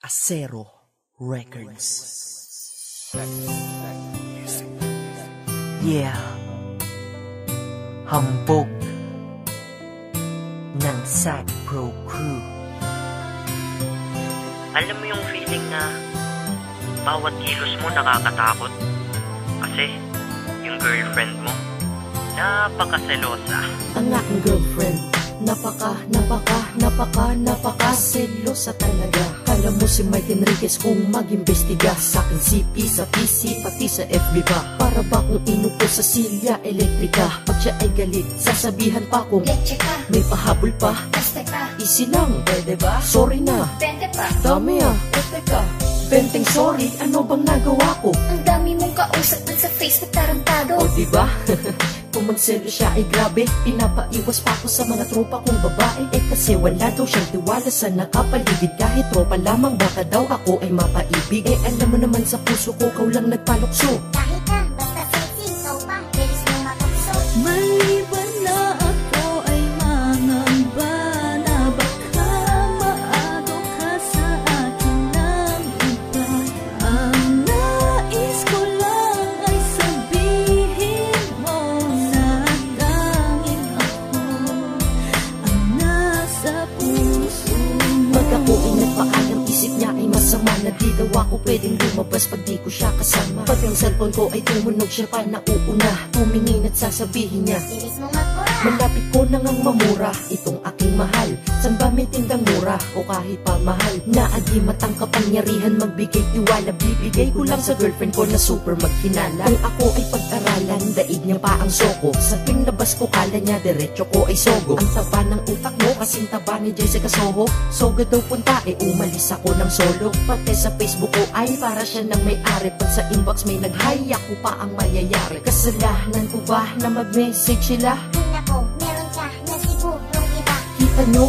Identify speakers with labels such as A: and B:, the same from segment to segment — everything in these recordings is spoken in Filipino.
A: Acero Records. Yeah. Hambog ng Sad Pro Crew.
B: Alam mo yung feeling na bawat kilos mo nakakatakot kasi yung girlfriend mo napakaselosa.
C: Ang aking girlfriend napaka-selosa talaga. Kala mo si Mike Enriquez kung mag-imbestiga sa akin CP, sa PC, pati sa FB pa. Para ba kung inupo sa silya elektrika? Pag siya ay galit, sasabihan pa kung may pahabol pa. Easy lang, pwede ba? Sorry na, dami teka, benteng sorry, ano bang nagawa ko?
D: Ang dami mong kausap dun sa Facebook tarantado.
C: O diba? Kung magselo siya ay grabe, pinapaiwas pa ako sa mga tropa kong babae. Eh kasi wala daw siyang tiwala sa nakapaligid. Kahit tropa lamang baka daw ako ay mapaibig. Eh alam mo naman sa puso ko, kau lang nagpalukso.
D: Kahit na, basta sexy, ikaw pa, bilis mong matukso.
E: Maliban na ako ay mangamba na baka maagaw ka sa akin ng iba. Ang nais ko lang ay sabihin mo na tanging ako ang nasa puso mo.
C: Pag ako ay nagpaalam, isip niya ay masama na di daw ako pwedeng lumabas pag di ko siya kasama. Pag ang cellphone ko ay tumunog, siya pa nauuna, tumingin at sasabihin niya,
D: Bilis mong magpura.
C: malapit ko nang ang mamura itong aking mahal. San ba may tindang mura o kahit pa mahal? Naagimat ang kapangyarihan magbigay tiwala. Bibigay ko lang sa girlfriend ko na super maghinala. Kung ako ay pag-aralan, daig niya pa ang soko. Sa tuwing labas ko, kala niya diretso ko ay sogo. Ang taba ng utak mo kasing taba ni Jessica Soho. Soga daw punta, umalis ako ng solo. Pati sa Facebook ko ay para siya nang may-ari. Pag sa inbox may nag-hi, ako pa ang mayayari. Kasalanan ko ba na mag-message sila?
D: Nako, meron ka na sigurong iba.
C: Kita nyo,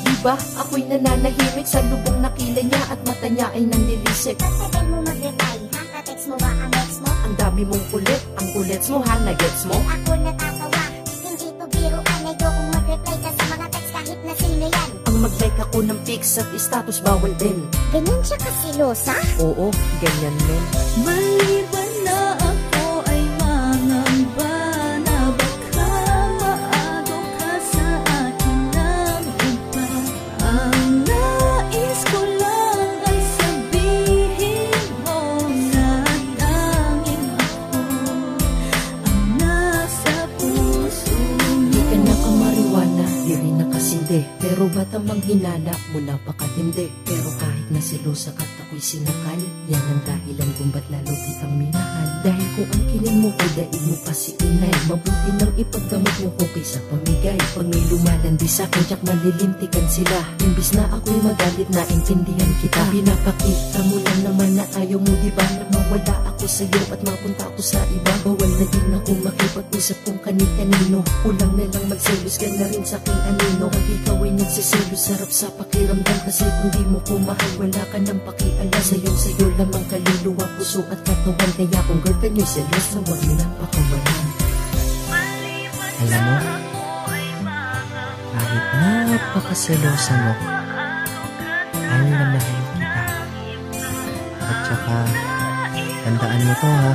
C: diba? Ako'y nananahimik sa lubong na kilay niya at mata niya ay nanlilisik.
D: Pagsagal mo mag-reply, nakatext mo ba ang ex mo?
C: Ang dami mong kulit, ang kulits mo ha, nagets mo?
D: Ako natatawa, hindi to biruan. Ayokong mag-reply ka sa mga text kahit na sino yan.
C: Ang mag-like ako ng pics at status bawal din.
D: Ganyan siya kasilosa?
C: Oo, ganyan men.
E: Maliban na ako ay mangamba na baka maagaw ka sa akin ng iba. Ang nais ko lang ay sabihin mo na tanging ako ang nasa puso mo.
C: Di ka nakamariwana, di rin nakasindi. Pero ba't ang manghinala mo napakatindi? Pero kahit na selosa ka't ako'y sinakal, yan ang dahilan kung ba't lalo kitang minahal. Dahil kung ang kilin mo ay daig mo pa si inay, mabuti nang ipagdamot mo ko kaysa pamigay. Pag may lumalandi sa'kin, tiyak malilintikan sila. Imbis na ako'y magalit, na intindihan kita. Pinapakita mo lang naman na ayaw mo, diba, na mawala ako sa'yo at mapunta ako sa iba. Bawal na din ako makipag-usap kung kani-kanino. Kulang na lang magselos ka na rin sa'king anino. Pag ikaw ay nagsiselos, sarap sa pakiramdam. Kasi kung di mo ko mahal, wala ka nang pakialam. Sa'yo lamang kaluluwa, puso at katawan. Kaya kung girlfriend nyo selos, na huwag nyo nang pakawalan.
A: Alam mo, kahit napakaselosa mo, mahal na mahal kita. At saka, tandaan mo to ha,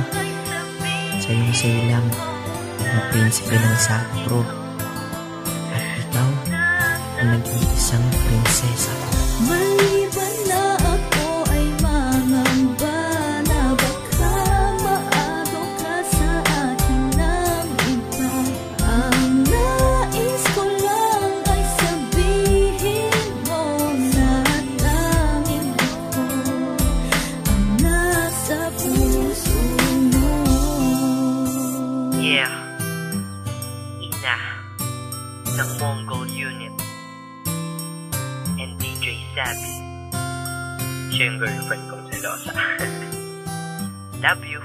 A: sa'yo lang ang prinsipe ng Sad Pro. At ikaw ang nag-iisang prinsesa ko.
E: Maliban na ako ay mangamba na baka maagaw ka sa akin ng iba. Ang nais ko lang ay sabihin mo na tanging ako ang nasa puso mo.
B: Yeah, Ina ng Mongol Unit and DJ Sabi. Siya yung girlfriend kong selosa. Love you.